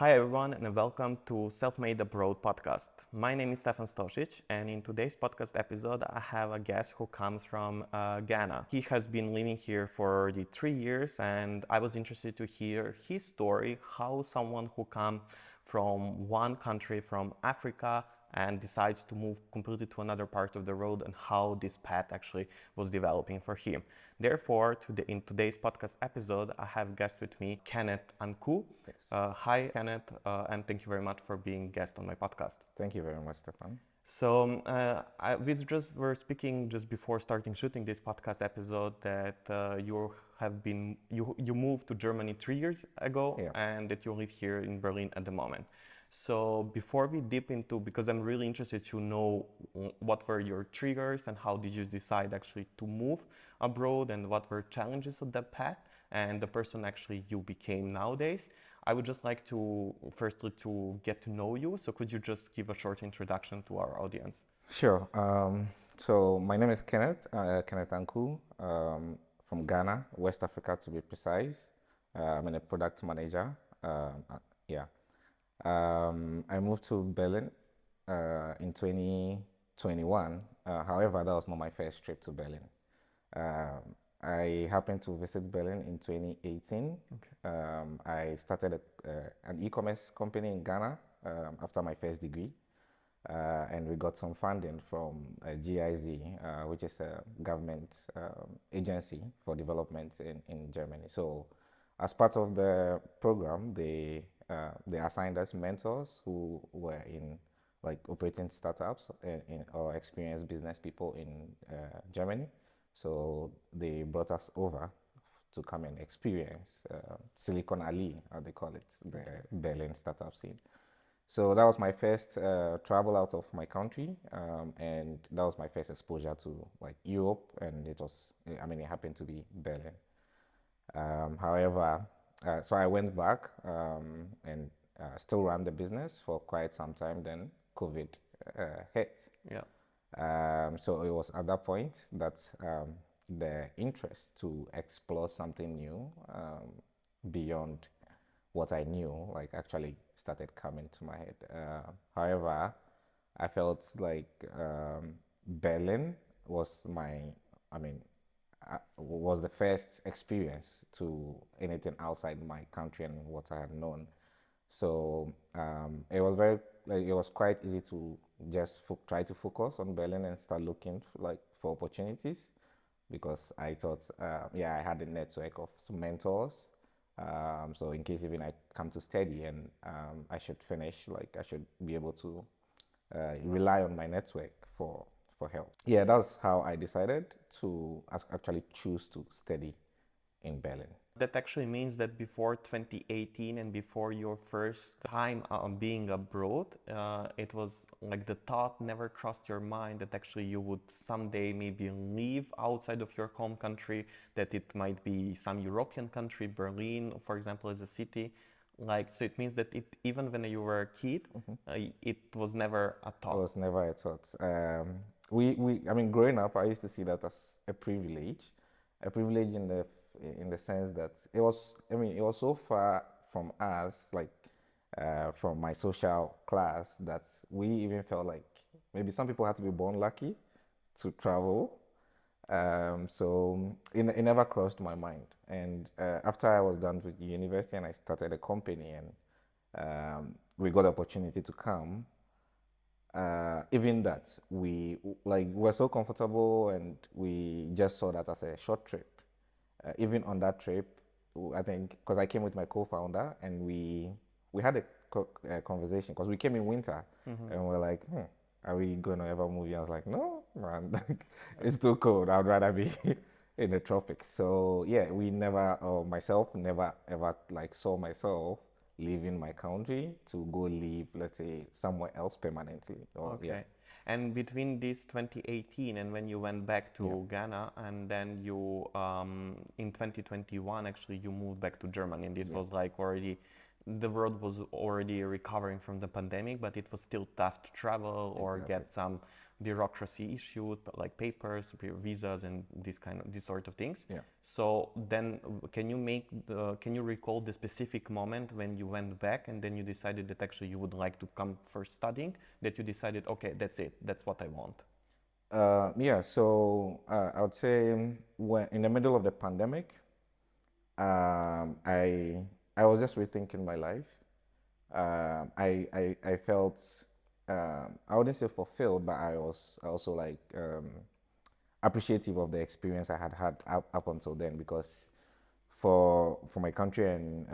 Hi everyone and welcome to Self-Made Abroad podcast. My name is Stefan Stosic and in today's podcast episode I have a guest who comes from Ghana. He has been living here for the 3 years and I was interested to hear his story, how someone who comes from one country from Africa and decides to move completely to another part of the world and how this path actually was developing for him. Therefore, in today's podcast episode, I have guest with me, Kenneth Anku. Yes. Hi, Kenneth, and thank you very much for being guest on my podcast. Thank you very much, Stefan. So we just were speaking just before starting shooting this podcast episode that you moved to Germany 3 years ago Yeah. and that you live here in Berlin at the moment. So before we dip into, because I'm really interested to know what were your triggers and how did you decide actually to move abroad and what were challenges of that path and the person actually you became nowadays. I would just like to firstly to get to know you. So could you just give a short introduction to our audience? Sure. So my name is Kenneth Anku, from Ghana, West Africa to be precise. I'm a product manager. Yeah. I moved to Berlin in 2021. However, that was not my first trip to Berlin. I happened to visit Berlin in 2018. Okay. I started an e-commerce company in Ghana after my first degree. And we got some funding from GIZ, which is a government agency for development in Germany. So, as part of the program, they assigned us mentors who were in like operating startups or experienced business people in Germany. So they brought us over to come and experience Silicon Alley, as they call it, the Berlin startup scene. So that was my first travel out of my country, and that was my first exposure to like Europe, and it happened to be Berlin. However, so I went back and still ran the business for quite some time. Then COVID hit. Yeah. So it was at that point that the interest to explore something new beyond what I knew, like actually started coming to my head. However, I felt like Berlin was was the first experience to anything outside my country and what I had known. So it was it was quite easy to just try to focus on Berlin and start looking for opportunities because I thought, I had a network of some mentors. So in case even I come to study and I should finish, like I should be able to rely on my network for help. Yeah, that's how I decided to actually choose to study in Berlin. That actually means that before 2018 and before your first time being abroad, it was like the thought never crossed your mind that actually you would someday maybe leave outside of your home country, that it might be some European country, Berlin, for example, as a city. Like, so it means that even when you were a kid, it was never a It thought. was never a thought. Growing up, I used to see that as a privilege in the sense that it was so far from us, like from my social class, that we even felt like maybe some people had to be born lucky to travel. So it never crossed my mind. And after I was done with university and I started a company and we got the opportunity to come, even that we were so comfortable and we just saw that as a short trip. Even on that trip, I think because I came with my co-founder and we had a conversation because we came in winter and we're like, are we gonna ever move here? I was like, no, man, it's too cold. I'd rather be in the tropics. So yeah, we never, or myself, never ever like saw myself leaving my country to go live, let's say, somewhere else permanently. Or yeah, Okay. And between this 2018 and when you went back yeah, to Ghana and then you in 2021 actually you moved back to Germany and this yeah. was like already the world was already recovering from the pandemic, but it was still tough to travel or Exactly. get some bureaucracy issued, like papers, visas, and these sort of things. Yeah. So then, can you recall the specific moment when you went back and then you decided that actually you would like to come for studying? That you decided, okay, that's it, that's what I want. Yeah, so I would say when in the middle of the pandemic, um, I I was just rethinking my life. I felt I wouldn't say fulfilled, but I was also like appreciative of the experience I had had up until then because for my country and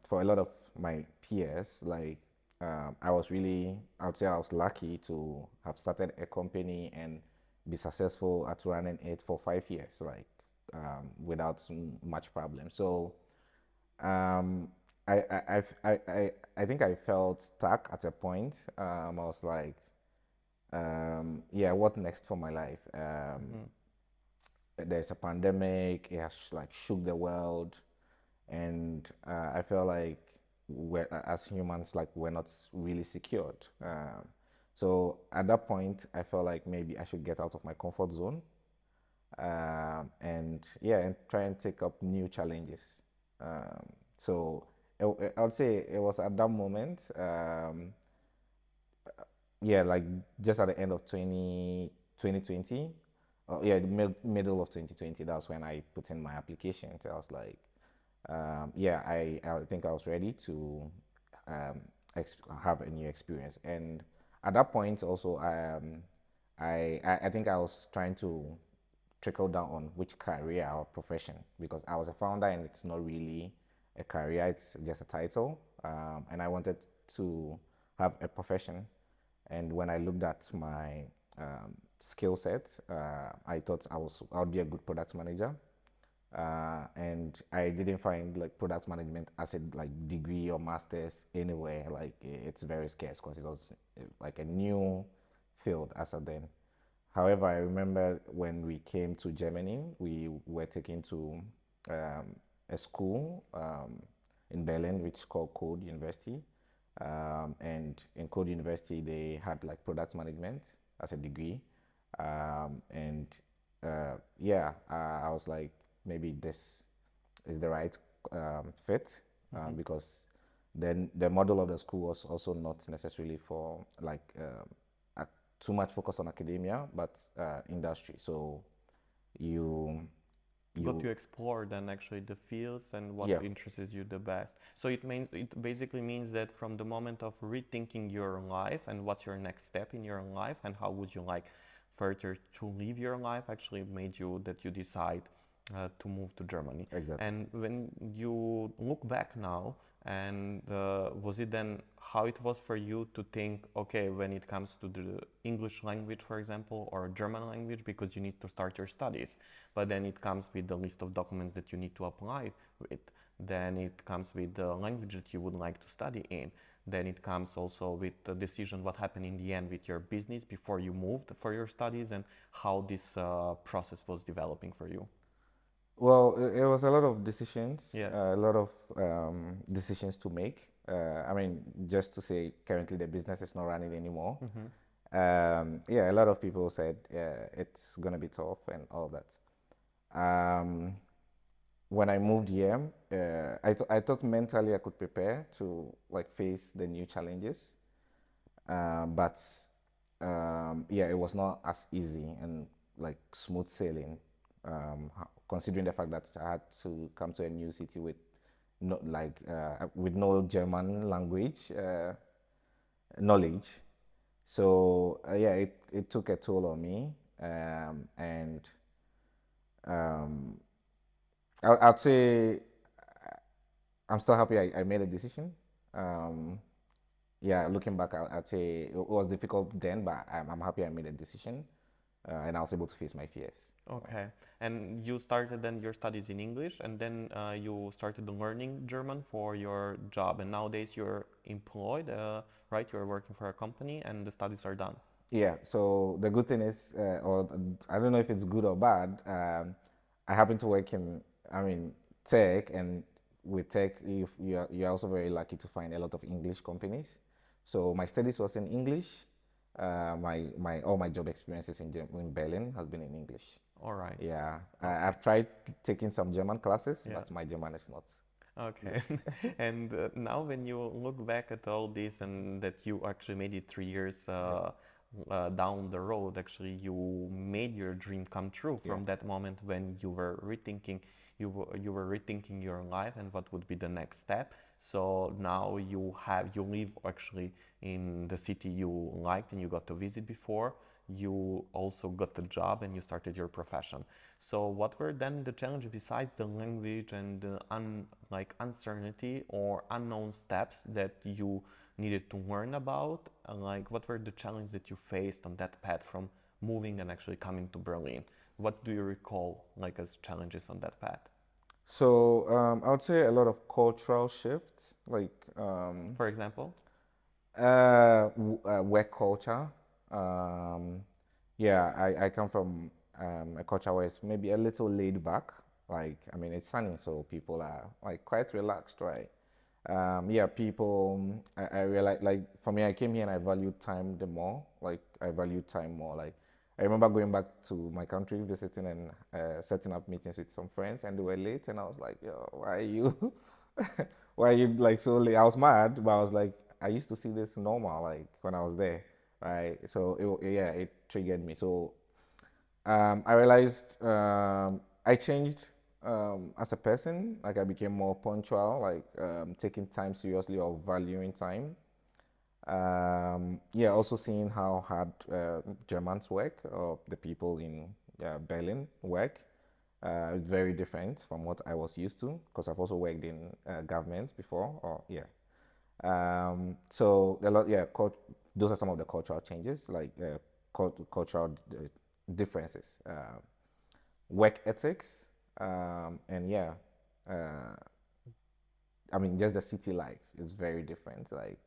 for a lot of my peers, like I would say I was lucky to have started a company and be successful at running it for 5 years, like without much problem. So um, I think I felt stuck at a point. I was like, yeah, what next for my life? Mm-hmm. There's a pandemic. It has like shook the world, and I feel like as humans, like we're not really secured. So at that point, I felt like maybe I should get out of my comfort zone, and yeah, and try and take up new challenges. So I would say it was at that moment. Yeah, like just at the end of 2020, yeah, the middle of 2020, that's when I put in my application. So I was like, yeah, I think I was ready to um, have a new experience. And at that point, also, I think I was trying to trickle down on which career or profession because I was a founder and it's not really a career, it's just a title. And I wanted to have a profession. And when I looked at my skill set, I thought I would be a good product manager. And I didn't find like product management as a like degree or masters anywhere. Like it's very scarce because it was like a new field as of then. However, I remember when we came to Germany, we were taken to a school in Berlin, which is called Code University. And in Code University, they had like product management as a degree. And yeah, I was like, maybe this is the right fit Mm-hmm. because then the model of the school was also not necessarily for like too much focus on academia, but industry. So you Got you to explore then actually the fields and what yeah, interests you the best. So it basically means that from the moment of rethinking your life and what's your next step in your life and how would you like further to live your life actually made you that you decide to move to Germany. exactly. And when you look back now, and was it then how it was for you to think, okay, when it comes to the English language, for example, or German language, because you need to start your studies, but then it comes with the list of documents that you need to apply with, then it comes with the language that you would like to study in, then it comes also with the decision what happened in the end with your business before you moved for your studies and how this process was developing for you. Well, it was a lot of decisions, Yes. a lot of decisions to make. I mean, just to say, currently the business is not running anymore. Mm-hmm. Yeah, a lot of people said it's gonna be tough and all that. Um, when I moved here, I thought mentally I could prepare to like face the new challenges, but yeah, it was not as easy and like smooth sailing. Considering the fact that I had to come to a new city with with no German language knowledge, so yeah, it took a toll on me, and um, I'd say I'm still happy I made a decision. Um, yeah, looking back, I'd say it was difficult then, but I'm happy I made a decision, and I was able to face my fears. Okay. And you started then your studies in English, and then you started learning German for your job. And nowadays you're employed, right? You're working for a company, and the studies are done. Yeah. So the good thing is, or I don't know if it's good or bad. I happen to work in, I mean, tech, and with tech, if you're also very lucky to find a lot of English companies. So my studies was in English. My all my job experiences in Berlin has been in English. All right. Yeah, Okay. I've tried taking some German classes, Yeah. but my German is not good. Okay. And now, when you look back at all this and that you actually made it 3 years Yeah, down the road, actually, you made your dream come true yeah. from that moment when you were rethinking your life and what would be the next step. So now you live actually in the city you liked and you got to visit before. You also got the job and you started your profession. So what were then the challenges besides the language and the like uncertainty or unknown steps that you needed to learn about? Like what were the challenges that you faced on that path from moving and actually coming to Berlin? What do you recall like as challenges on that path? So I would say a lot of cultural shifts, like For example? work culture. Um, yeah, I come from a culture where it's maybe a little laid back. Like, I mean, it's sunny, so people are like quite relaxed, right? Yeah, people, I realize, like, for me, I came here and I valued time the more. Like, I valued time more. Like, I remember going back to my country, visiting and setting up meetings with some friends, and they were late, and I was like, yo, why are you, why are you like so late? I was mad, but I was like, I used to see this normal, like, when I was there, right? So, yeah, it triggered me. So, I realized I changed as a person. Like I became more punctual, like taking time seriously or valuing time. Yeah, also seeing how hard Germans work or the people in Berlin work. It's very different from what I was used to because I've also worked in government before. Or yeah, so a lot, yeah, those are some of the cultural changes, like cultural differences. Work ethics, and yeah, uh, I mean, just the city life is very different. Like,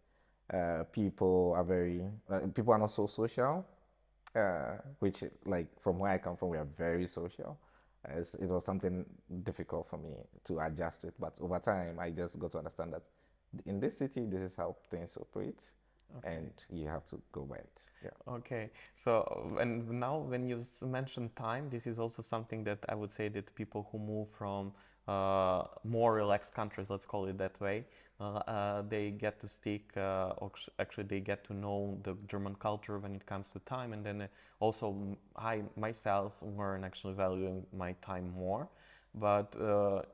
people are not so social, which, like, from where I come from, we are very social. It was something difficult for me to adjust with, but over time, I just got to understand that in this city, this is how things operate, Okay. and you have to go by it. Yeah. Okay, so and now when you mention time, this is also something that I would say that people who move from more relaxed countries, let's call it that way, they get to stick, actually they get to know the German culture when it comes to time, and then also I myself learn actually valuing my time more. But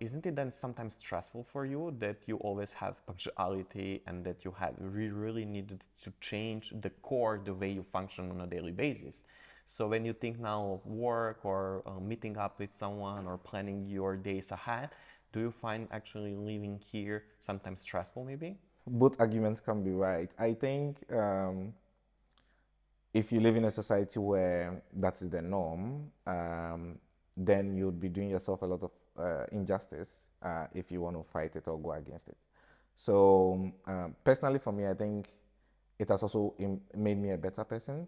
isn't it then sometimes stressful for you that you always have punctuality and that you have really needed to change the core, the way you function on a daily basis? So when you think now of work or meeting up with someone or planning your days ahead, do you find actually living here sometimes stressful maybe? Both arguments can be right. I think if you live in a society where that is the norm, then you'd be doing yourself a lot of injustice if you want to fight it or go against it. So, personally, for me, I think it has also made me a better person.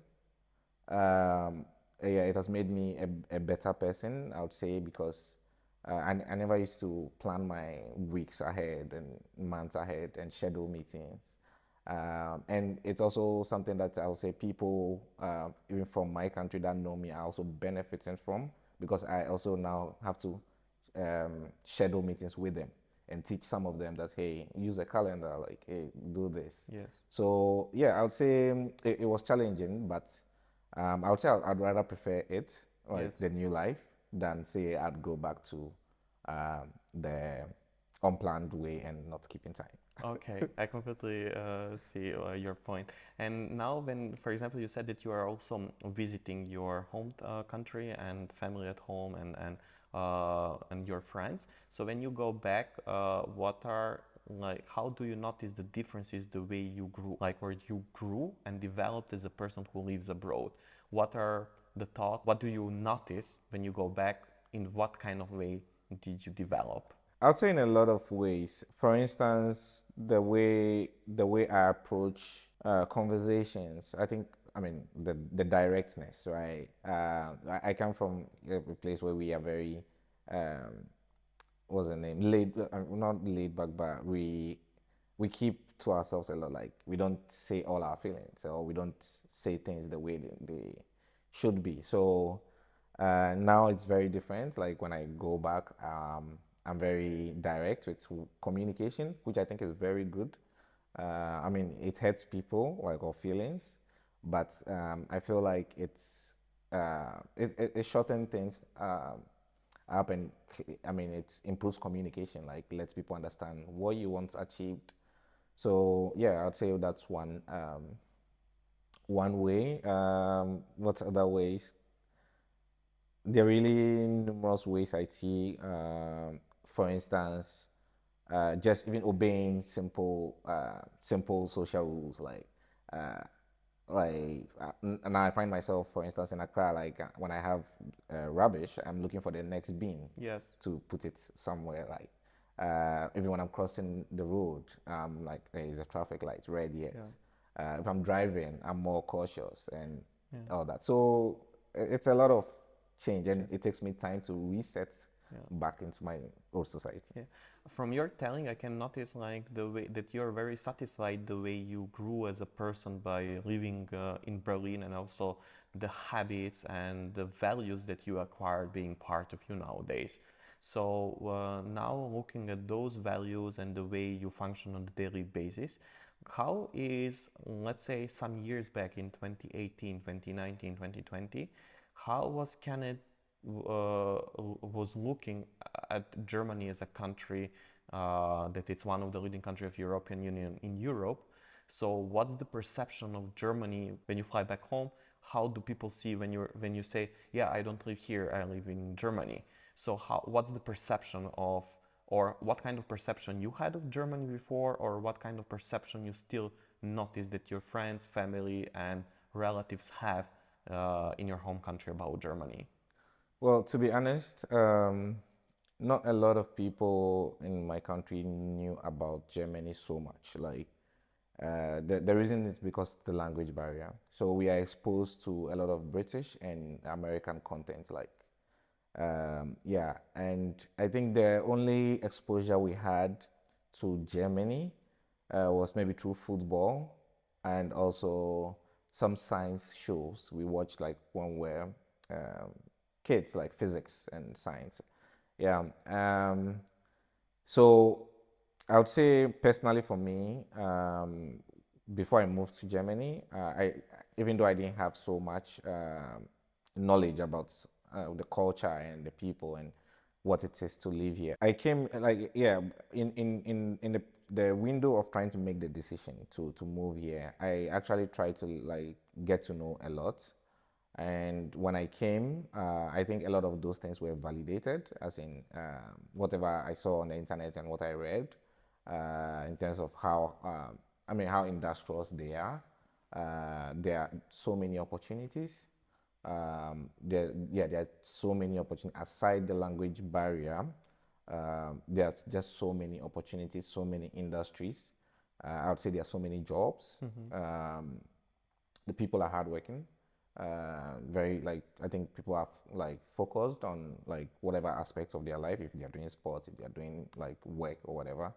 Um, yeah, it has made me a better person, I would say, because I never used to plan my weeks ahead and months ahead and schedule meetings. And it's also something that I would say people, even from my country that know me, are also benefiting from because I also now have to schedule meetings with them and teach some of them that, hey, use a calendar, like, hey, do this. Yes. So, yeah, I would say it was challenging, but I would say I'd rather prefer it, like Yes. the new life, than say I'd go back to the unplanned way and not keeping time. Okay, I completely see your point. And now, when, for example, you said that you are also visiting your home country and family at home and your friends. So when you go back, what are like how do you notice the differences the way you grew, like where you grew and developed as a person who lives abroad? What are the thoughts? What do you notice when you go back? In what kind of way did you develop? I'd say in a lot of ways. For instance, the way I approach conversations. I mean the directness, right? I come from a place where we are very um, what's the name, not laid back, but we keep to ourselves a lot. Like we don't say all our feelings, or we don't say things the way they should be. So now it's very different. Like when I go back, I'm very direct with communication, which I think is very good. I mean, it hurts people like our feelings, but I feel like it shortens things up, and I mean it improves communication. Like lets people understand what you want achieved. So yeah, I'd say that's one way. What other ways? There are really numerous ways I see. For instance, just even obeying simple social rules uh, now I find myself, for instance, in Accra, like when I have rubbish, I'm looking for the next bin Yes. to put it somewhere. Like even when I'm crossing the road, like there is a traffic light red yet. Yeah. If I'm driving, I'm more cautious and Yeah. all that. So it's a lot of change, and Yes. it takes me time to reset Yeah. back into my old society. Yeah. From your telling, I can notice like the way that you're very satisfied the way you grew as a person by living in Berlin, and also the habits and the values that you acquired being part of you nowadays. So now looking at those values and the way you function on a daily basis, how is, let's say, some years back in 2018, 2019, 2020, how was Kenneth was looking at Germany as a country that it's one of the leading countries of European Union in Europe. So what's the perception of Germany when you fly back home? How do people see when you say, yeah, I don't live here, I live in Germany? So what's the perception of, or what kind of perception you had of Germany before, or what kind of perception you still notice that your friends, family, and relatives have in your home country about Germany? Well, to be honest, not a lot of people in my country knew about Germany so much. Like, the reason is because the language barrier. So we are exposed to a lot of British and American content. Like, yeah, and I think the only exposure we had to Germany was maybe through football, and also some science shows we watched, like when we're um, kids, like physics and science. Yeah. So I would say personally for me, before I moved to Germany, I even though I didn't have so much knowledge about the culture and the people and what it is to live here, I came like yeah in the window of trying to make the decision to move here. I actually tried to like get to know a lot, and when I came, I think a lot of those things were validated, as in whatever I saw on the internet and what I read, in terms of how, I mean, how industrious they are. There are so many opportunities. There are so many opportunities aside the language barrier. There's just so many opportunities, so many industries. I would say there are so many jobs. The people are hardworking. Very like I think people are like focused on like whatever aspects of their life. If they are doing sports, if they are doing like work or whatever,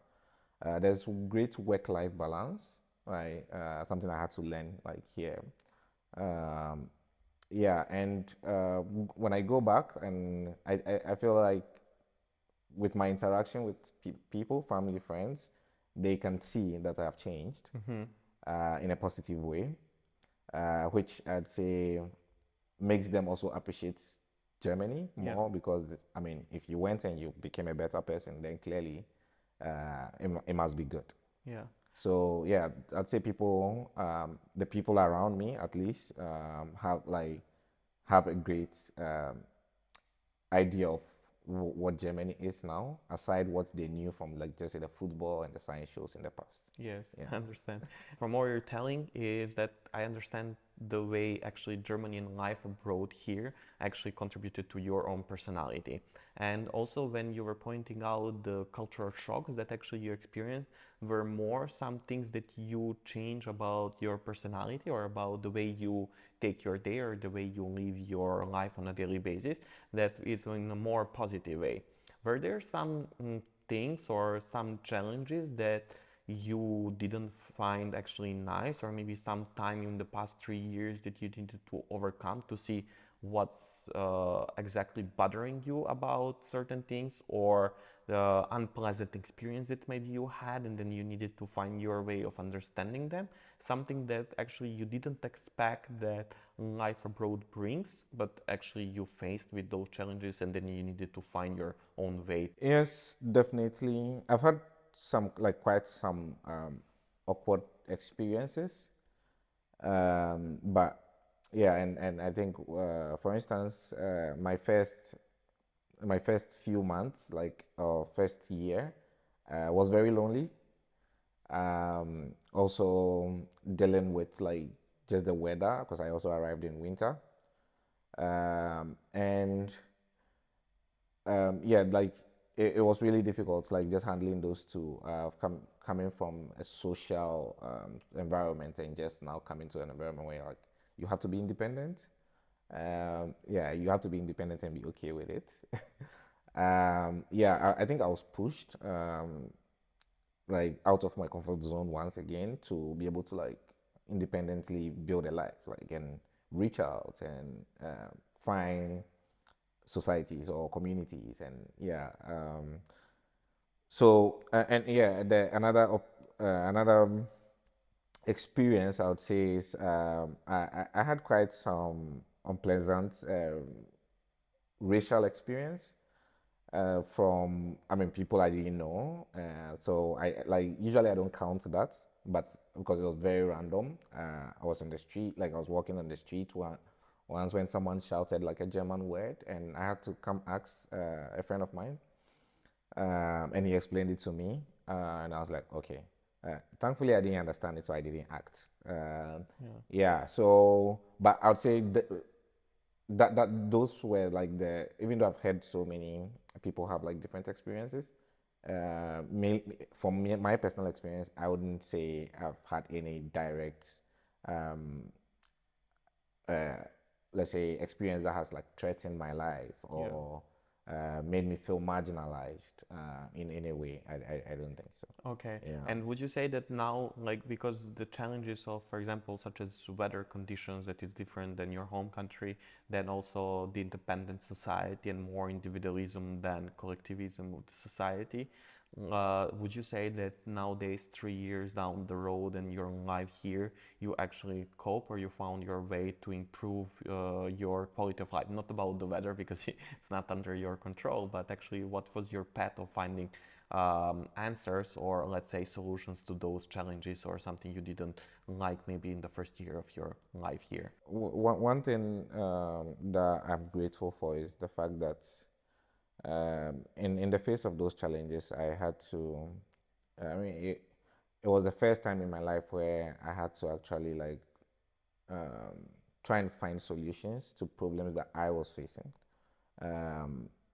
there's great work-life balance. Right, something I had to learn like here. Um, yeah, and when I go back, and I feel like with my interaction with people, family, friends, they can see that I have changed in a positive way, which I'd say makes them also appreciate Germany Yeah. more, because I mean, if you went and you became a better person, then clearly it must be good. Yeah. So yeah, I'd say people, the people around me at least, have a great idea of what Germany is now, aside what they knew from like just say the football and the science shows in the past. Yes, Yeah. I understand. From what you're telling is that I understand the way actually Germany and life abroad here actually contributed to your own personality. And also when you were pointing out the cultural shocks that actually you experienced were more some things that you change about your personality or about the way you take your day or the way you live your life on a daily basis that is in a more positive way. Were there some things or some challenges that you didn't find actually nice, or maybe some time in the past 3 years that you needed to overcome to see what's exactly bothering you about certain things, or the unpleasant experience that maybe you had and then you needed to find your way of understanding them, something that actually you didn't expect that life abroad brings, but actually you faced with those challenges and then you needed to find your own way. Yes, definitely. I've had some, like, quite some awkward experiences. But yeah, and I think, for instance, my first few months, like, first year, was very lonely. Also dealing with, like, just the weather, because I also arrived in winter. And yeah, like, it was really difficult, like, just handling those two, coming from a social environment and just now coming to an environment where, like, you have to be independent. Yeah, you have to be independent and be okay with it. Yeah, I think I was pushed, like, out of my comfort zone once again, to be able to, like, independently build a life, like, and reach out and find societies or communities. And yeah, so and yeah, another experience I would say is, I had quite some unpleasant racial experience, from, I mean, people I didn't know. So I, like, usually I don't count that, but because it was very random. I was on the street, like, I was walking on the street once when someone shouted, like, a German word, and I had to come ask a friend of mine, and he explained it to me, and I was like, okay. Thankfully, I didn't understand it, so I didn't act. Yeah. Yeah. So, but I would say that those were, like, the, even though I've heard so many people have, like, different experiences, from me, my personal experience, I wouldn't say I've had any direct, um, uh, let's say, experience that has, like, threatened my life Yeah. or made me feel marginalized in any way. I don't think so. Okay. Yeah. And would you say that now, like, because the challenges of, for example, such as weather conditions that is different than your home country, then also the independent society and more individualism than collectivism of the society, would you say that nowadays, 3 years down the road and your life here, you actually cope or you found your way to improve your quality of life? Not about the weather because it's not under your control, but actually, what was your path of finding answers or, let's say, solutions to those challenges or something you didn't like maybe in the first year of your life here? One thing that I'm grateful for is the fact that, in the face of those challenges, I had to. I mean, it was the first time in my life where I had to actually, like, um, try and find solutions to problems that I was facing.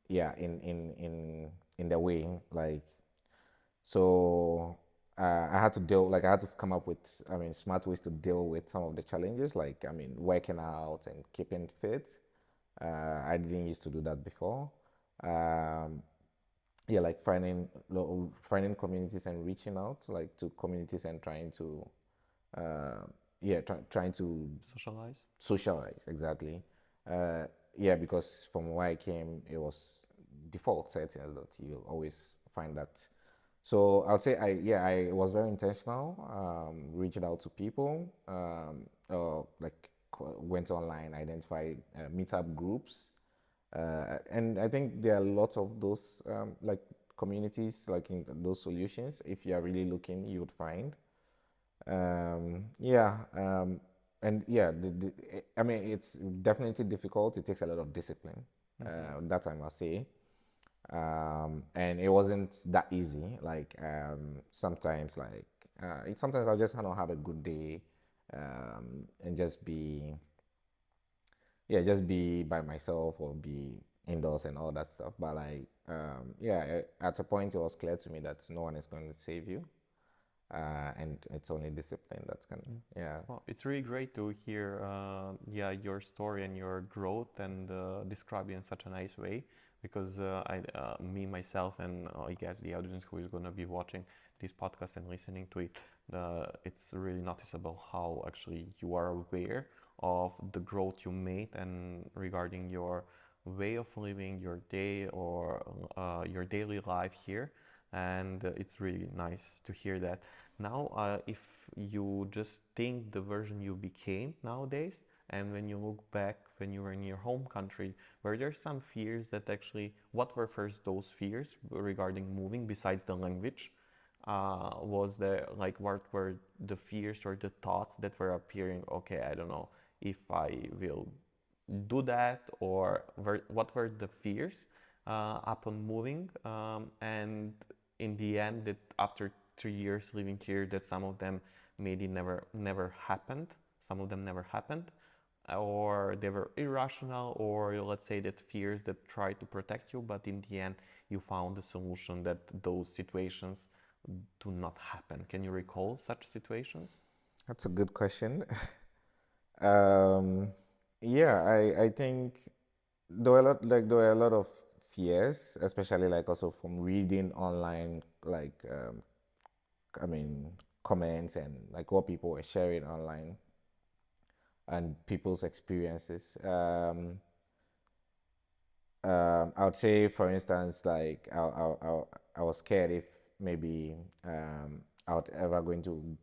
Yeah, in the way, like, so, I had to deal, like, I had to come up with, I mean, smart ways to deal with some of the challenges, like, I mean, working out and keeping fit. I didn't used to do that before. Um, yeah, like, finding communities and reaching out, like, to communities and trying to, uh, yeah, trying to Socialize? socialize, exactly. Uh, yeah, because from where I came, it was default setting that you always find that. So I would say, I was very intentional, reaching out to people, like, went online, identified meetup groups, and I think there are lots of those, like, communities, like, in those solutions. If you are really looking, you would find. Yeah, and yeah, I mean, it's definitely difficult. It takes a lot of discipline. That I must say. And it wasn't that easy. Like, sometimes, like, sometimes I'll just kind of have a good day, and just be, yeah, just be by myself or be indoors and all that stuff. But, like, yeah, at a point it was clear to me that no one is going to save you, and it's only discipline that's gonna, yeah. Well, it's really great to hear, yeah, your story and your growth and describe it in such a nice way. because me myself and I guess the audience who is going to be watching this podcast and listening to it, it's really noticeable how actually you are aware of the growth you made and regarding your way of living your day or your daily life here. And it's really nice to hear that. Now, if you just think the version you became nowadays, and when you look back when you were in your home country, were there some fears that actually, what were first those fears regarding moving besides the language? Was there like what were the fears or the thoughts that were appearing? Okay, I don't know if I will do that, or what were the fears upon moving, and in the end, that after 3 years living here, that some of them maybe never happened. Some of them never happened, or they were irrational, or let's say that fears that try to protect you, but in the end, you found a solution that those situations do not happen. Can you recall such situations? That's a good question. um, yeah, I think there were a lot of fears, especially like also from reading online, like I mean comments and like what people were sharing online and people's experiences. I would say, for instance, like I was scared if maybe I would ever going to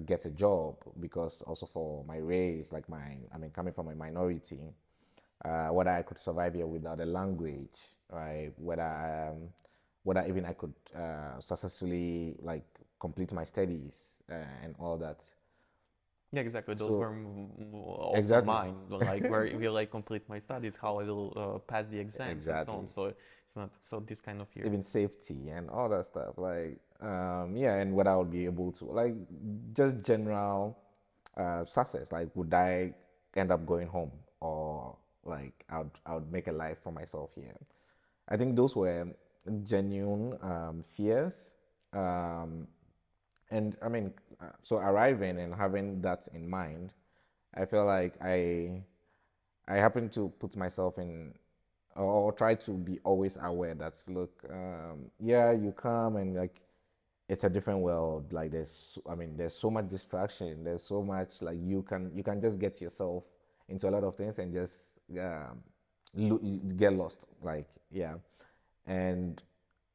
get a job, because also for my race, like I mean, coming from a minority, whether I could survive here without a language, right? Whether even I could successfully like complete my studies and all that. Yeah, exactly. Those were So also exactly, mine. Like, where will I complete my studies? How I will pass the exams and so on. exactly. So it's not so this kind of fear. Even safety and all that stuff, like yeah, and whether I would be able to, like, just general success, like would I end up going home, or like I would make a life for myself here. I think those were genuine fears. um, and I mean, so arriving and having that in mind, I feel like I happen to put myself in, or try to be always aware that, look, yeah, you come and like it's a different world. Like I mean, there's so much distraction. There's so much, like, you can just get yourself into a lot of things and just get lost. Like, yeah, and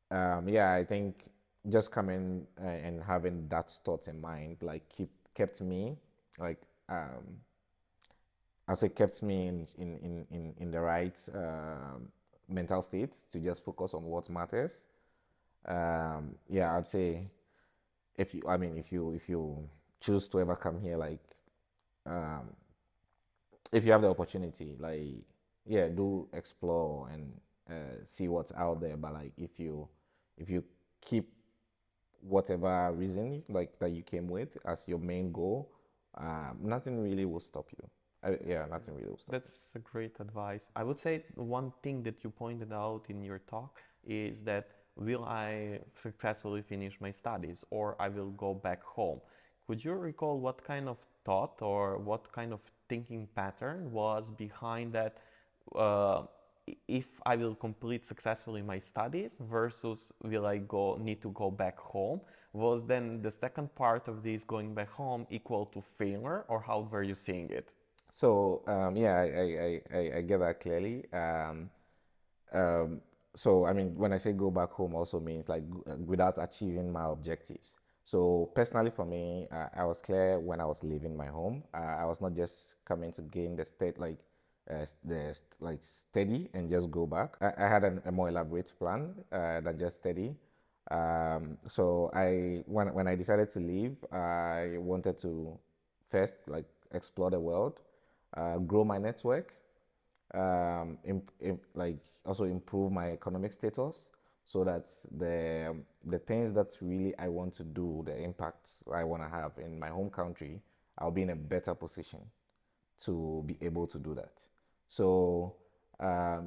yeah, I think just coming and having that thought in mind, like kept me, like I'd say kept me in the right mental state to just focus on what matters. Yeah, I'd say, if you choose to ever come here, like um, if you have the opportunity, like, yeah, do explore and see what's out there. But like, if you keep whatever reason like that you came with as your main goal, nothing really will stop you. Yeah, nothing really will stop you. That's a great advice. I would say one thing that you pointed out in your talk is that, will I successfully finish my studies or I will go back home? Could you recall what kind of thought or what kind of thinking pattern was behind that? Uh, if I will complete successfully my studies versus will I go need to go back home? Was then the second part of this going back home equal to failure, or how were you seeing it? So yeah, I get that clearly. Um, so I mean, when I say go back home, also means like without achieving my objectives. So personally, for me, I was clear when I was leaving my home. I was not just coming to gain the state, like like steady and just go back. I had a more elaborate plan than just steady. So when I decided to leave, I wanted to first like explore the world, grow my network, like also improve my economic status, so that the things that really I want to do, the impact I want to have in my home country, I'll be in a better position to be able to do that. So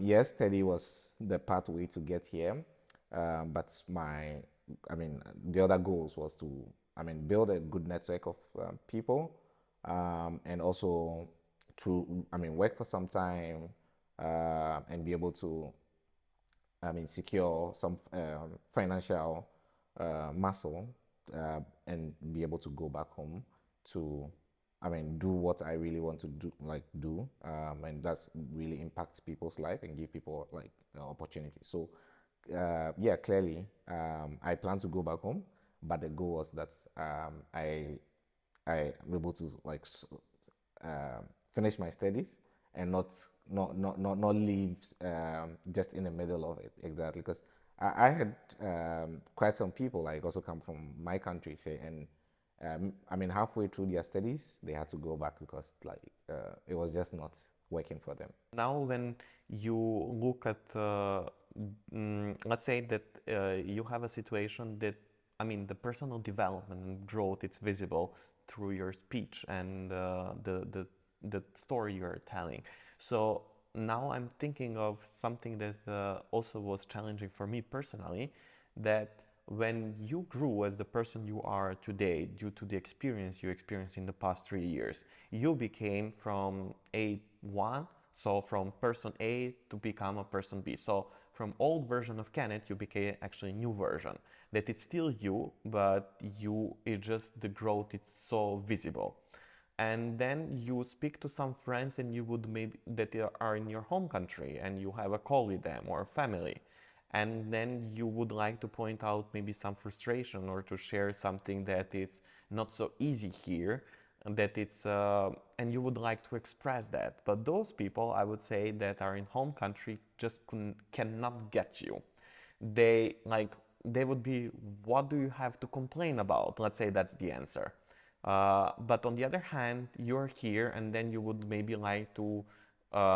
yes, study was the pathway to get here, but I mean, the other goals was to, I mean, build a good network of people, and also to, I mean, work for some time, and be able to secure some financial muscle, and be able to go back home to, do what I really want to do, and that's really impacts people's life and give people like opportunities. So, yeah, clearly, I plan to go back home, but the goal was that I am able to finish my studies and not leave just in the middle of it, exactly, because I had quite some people like also come from my country say, and halfway through their studies they had to go back because it was just not working for them. Now, when you look at, let's say that you have a situation that, the personal development and growth, it's visible through your speech and the story you're telling. So now I'm thinking of something that also was challenging for me personally, that when you grew as the person you are today due to the experience you experienced in the past 3 years, you became from A1, so from person A to become a person B. So from old version of Kenneth, you became actually a new version. That it's still you, but it's just the growth, it's so visible. And then you speak to some friends and you would maybe that are in your home country and you have a call with them or family, and then you would like to point out maybe some frustration or to share something that is not so easy here, and that it's and you would like to express that, but those people, I would say, that are in home country just cannot get you. They would be, what do you have to complain about? Let's say that's the answer. But on the other hand, you're here, and then you would maybe like to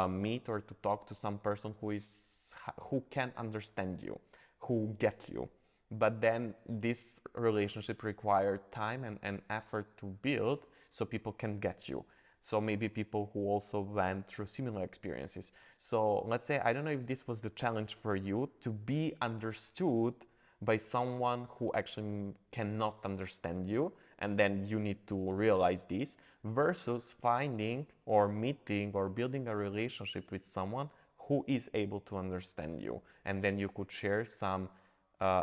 meet or to talk to some person who can understand you, who get you. But then this relationship required time and effort to build so people can get you. So maybe people who also went through similar experiences. So let's say, I don't know if this was the challenge for you to be understood by someone who actually cannot understand you, and then you need to realize this, versus finding or meeting or building a relationship with someone who is able to understand you, and then you could share some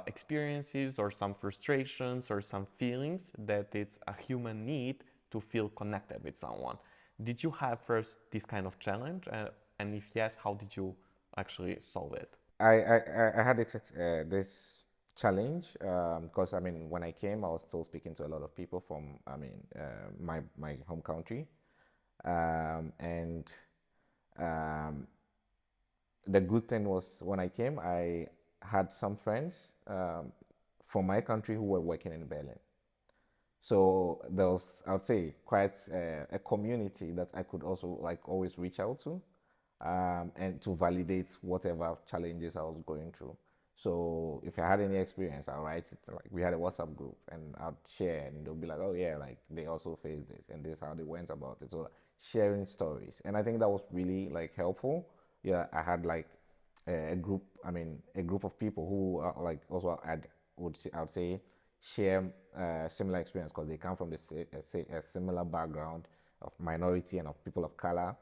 experiences or some frustrations or some feelings that it's a human need to feel connected with someone. Did you have first this kind of challenge, and if yes, how did you actually solve it? I had this challenge because when I came, I was still speaking to a lot of people from my home country, and um, the good thing was when I came, I had some friends from my country who were working in Berlin. So there was, I would say, quite a community that I could also like always reach out to, and to validate whatever challenges I was going through. So if I had any experience, I'll write it. Like we had a WhatsApp group, and I'd share, and they'll be like, "Oh yeah, like they also faced this, and this is how they went about it." So sharing stories, and I think that was really like helpful. Yeah, I had like a group. A group of people who like also I would say share similar experience because they come from say a similar background of minority and of people of color.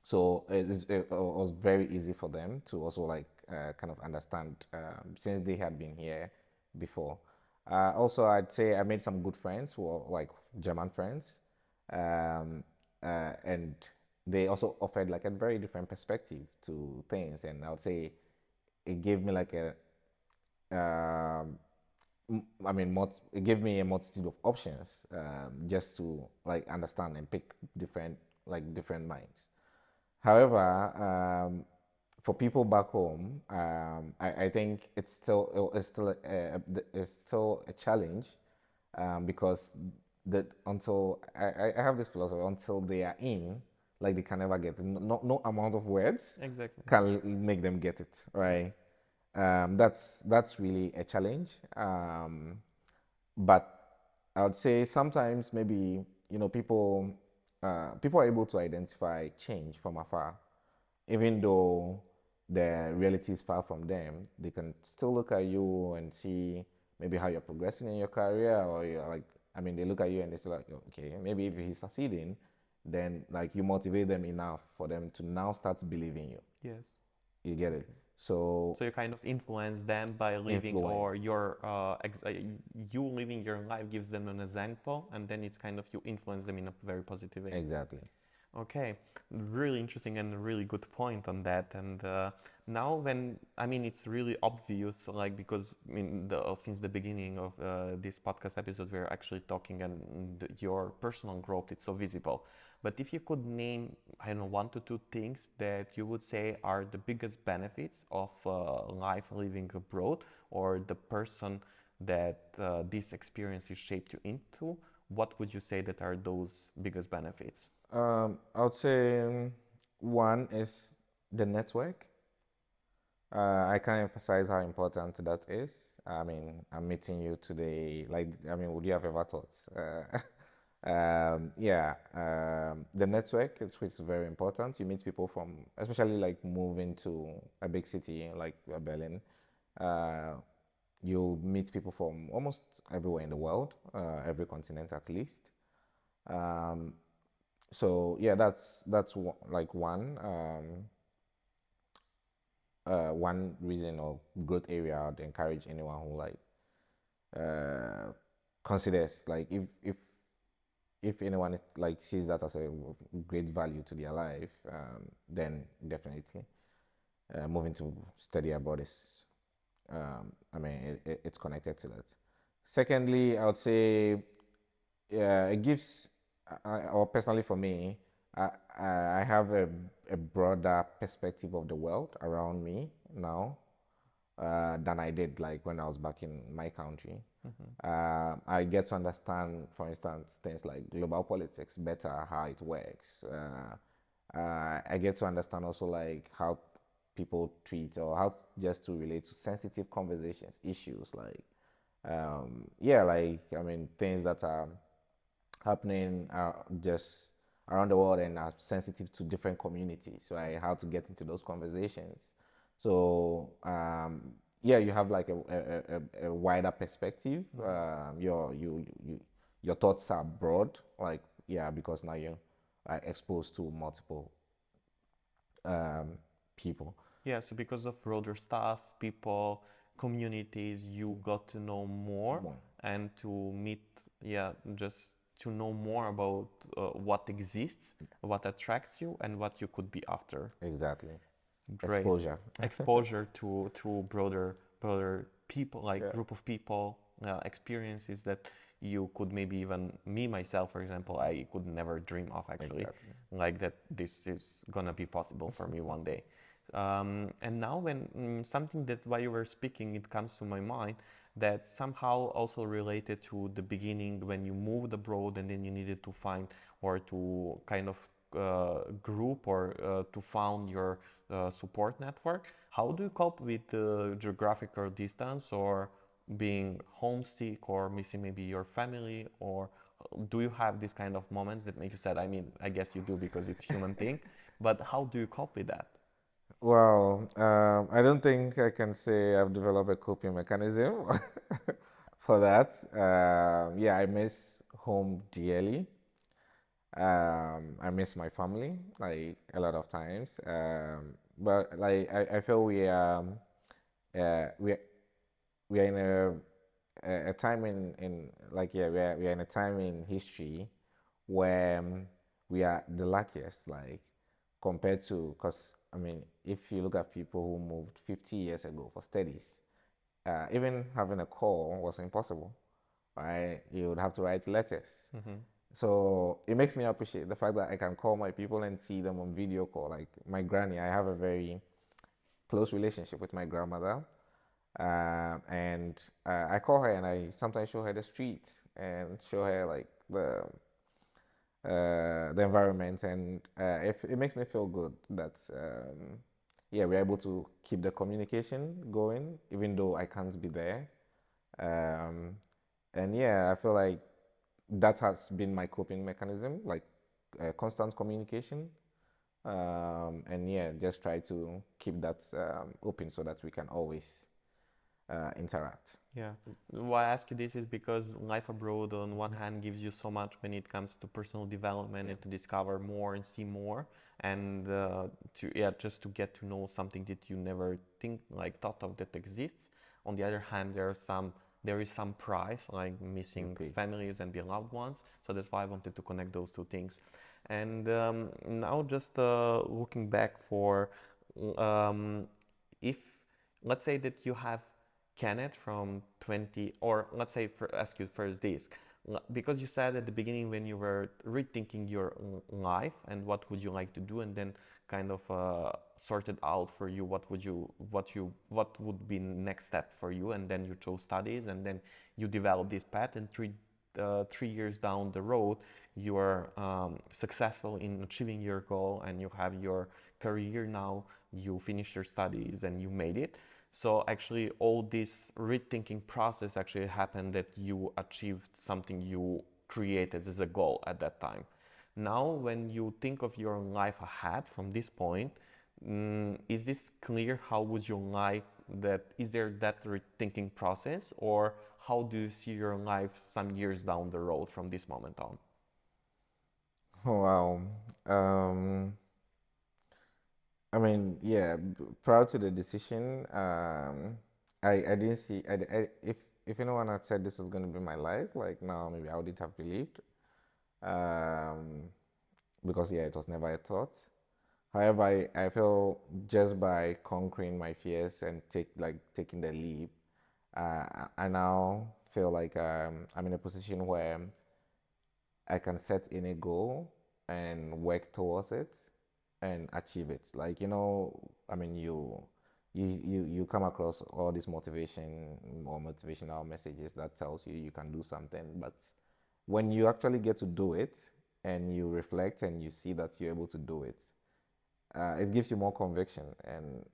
So it was very easy for them to also like kind of understand since they had been here before. Also, I'd say I made some good friends who are like German friends, um, and they also offered like a very different perspective to things, and I would say it gave me like a it gave me a multitude of options just to like understand and pick different minds. However, for people back home, I think it's still a challenge because that until I have this philosophy until they are in, like they can never get it. No amount of words Exactly. can make them get it, right? That's really a challenge. But I would say sometimes maybe people are able to identify change from afar, even though the reality is far from them. They can still look at you and see maybe how you're progressing in your career, or you're like, they look at you and they say like, okay, maybe if he's succeeding, then like you motivate them enough for them to now start believing you. Yes. You get it? So So you kind of influence them by living, or influence. you living your life gives them an example, and then it's kind of you influence them in a very positive way. Exactly. Okay, really interesting and a really good point on that. And now, when I mean, it's really obvious, like because I mean, since the beginning of this podcast episode, we're actually talking, and your personal growth, it's so visible. But if you could name, I don't know, one to two things that you would say are the biggest benefits of life living abroad, or the person that this experience is shaped you into, what would you say that are those biggest benefits? I would say one is the network. I can't emphasize how important that is. I mean, I'm meeting you today. Like, I mean, would you have ever thought? Yeah, the network, which is very important. You meet people from, especially like moving to a big city like Berlin. Uh, you'll meet people from almost everywhere in the world, every continent at least. Um, so yeah, that's like one reason or growth area I'd encourage anyone who like uh, considers like if anyone like sees that as a great value to their life, then definitely moving to study abroad is, I mean, it's connected to that. Secondly, I would say it gives, or personally for me, I, I have a broader perspective of the world around me now than I did like when I was back in my country. I get to understand, for instance, things like global politics better, how it works. I get to understand also like how people treat or how just to relate to sensitive conversations, issues like, yeah, like I mean things that are happening just around the world and are sensitive to different communities, right? How to get into those conversations. So yeah, you have like a wider perspective. Your thoughts are broad, like yeah, because now you are exposed to multiple um, people. Yeah, so because of broader stuff, people, communities, you got to know more More. and to meet, yeah, just to know more about what exists, what attracts you, and what you could be after. Exactly. Great. Exposure. Exposure to broader people, like Yeah. group of people, experiences that you could maybe even me myself, for example, I could never dream of actually, Exactly. like that this is gonna be possible for me one day. And now when something that while you were speaking, it comes to my mind that somehow also related to the beginning when you moved abroad and then you needed to find or to kind of group or to found your support network. How do you cope with the geographical distance or being homesick or missing maybe your family, or do you have these kind of moments that make you sad? I mean, I guess you do because it's human thing, but how do you cope with that? Well, I don't think I can say I've developed a coping mechanism for that. Yeah, I miss home dearly. I miss my family like a lot of times. But like I feel we we are in a time in like yeah we are in a time in history where we are the luckiest like compared to because I mean if you look at people who moved 50 years ago for studies, even having a call was impossible, right? You would have to write letters. Mm-hmm. So it makes me appreciate the fact that I can call my people and see them on video call. Like my granny, I have a very close relationship with my grandmother. And I call her and I sometimes show her the streets and show her like the environment, and if it makes me feel good that yeah we're able to keep the communication going even though I can't be there. Um, and yeah, I feel like that has been my coping mechanism, like constant communication. And yeah, just try to keep that open so that we can always interact. Yeah. Why I ask you this is because life abroad, on one hand, gives you so much when it comes to personal development and to discover more and see more, and to yeah, just to get to know something that you never think like thought of that exists. On the other hand, there is some price like missing Okay. families and beloved ones. So that's why I wanted to connect those two things. And now just looking back for um, if let's say that you have Kenneth from 20, or let's say ask you first this, because you said at the beginning when you were rethinking your life and what would you like to do, and then kind of sorted out for you what would be next step for you, and then you chose studies, and then you developed this path, and 3 years down the road you are successful in achieving your goal, and you have your career now, you finish your studies and you made it. So actually all this rethinking process actually happened that you achieved something you created as a goal at that time. Now when you think of your life ahead from this point, is this clear? How would you like that? Is there that rethinking process, or how do you see your life some years down the road from this moment on? Wow. Um, I mean, yeah, prior to the decision, I didn't see, if anyone had said this was going to be my life, like now maybe I wouldn't have believed, um, because yeah, it was never a thought. However, I feel just by conquering my fears and taking the leap, I now feel like I'm in a position where I can set in a goal and work towards it and achieve it. Like, I mean, you come across all this motivation or motivational messages that tells you you can do something, but when you actually get to do it and you reflect and you see that you're able to do it, it gives you more conviction, and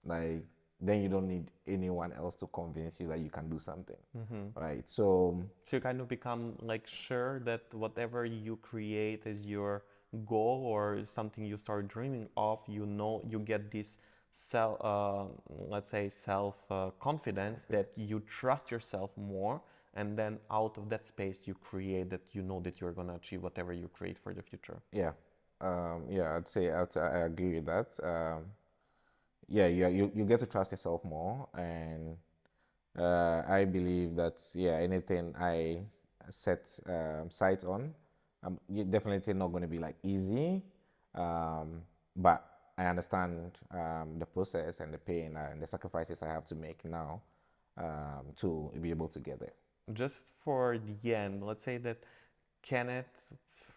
like then you don't need anyone else to convince you that you can do something, right? So So you kind of become like sure that whatever you create as your goal or something you start dreaming of, you know, you get this self, let's say self confidence, that you trust yourself more, and then out of that space you create that you know that you're gonna achieve whatever you create for the future. yeah, yeah, I agree with that. Yeah, you get to trust yourself more, and I believe that yeah, anything I set sight on, definitely not going to be like easy, but I understand the process and the pain and the sacrifices I have to make now to be able to get there. Just for the end, let's say that Kenneth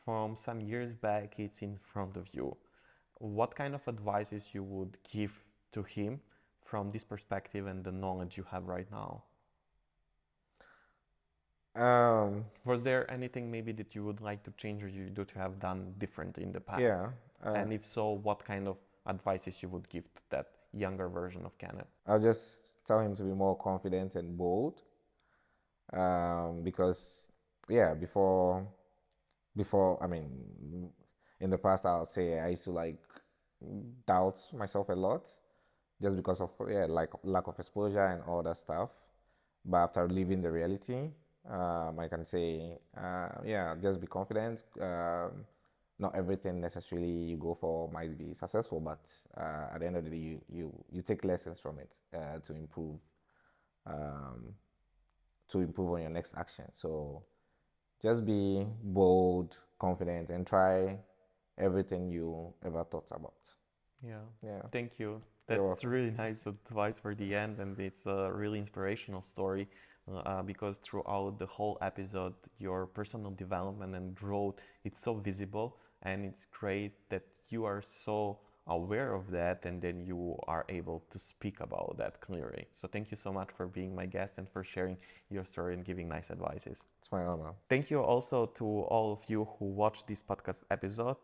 from some years back it's in front of you. What kind of advices you would give to him from this perspective and the knowledge you have right now? Um, Was there anything maybe that you would like to change or you would have done different in the past? yeah, uh, And if so, what kind of advices you would give to that younger version of Kenneth? I'll just tell him to be more confident and bold, because yeah, before I mean, in the past I'll say I used to like doubt myself a lot just because of yeah, like lack of exposure and all that stuff. But after living the reality, I can say yeah, just be confident. Not everything necessarily you go for might be successful, but at the end of the day, you take lessons from it um, to improve on your next action. So just be bold, confident, and try everything you ever thought about. Yeah, Yeah, thank you. you're That's welcome. really nice advice for the end, and it's a really inspirational story because throughout the whole episode, your personal development and growth it's so visible, and it's great that you are so aware of that, and then you are able to speak about that clearly. So thank you so much for being my guest and for sharing your story and giving nice advices. It's my honor. Thank you also to all of you who watched this podcast episode.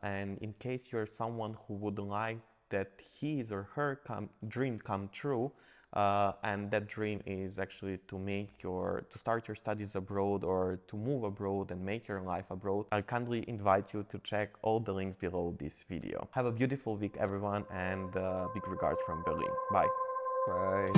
And in case you're someone who would like that his or her dream come true, and that dream is actually to start your studies abroad or to move abroad and make your life abroad, I kindly invite you to check all the links below this video. Have a beautiful week, everyone, and big regards from Berlin. Bye. Bye.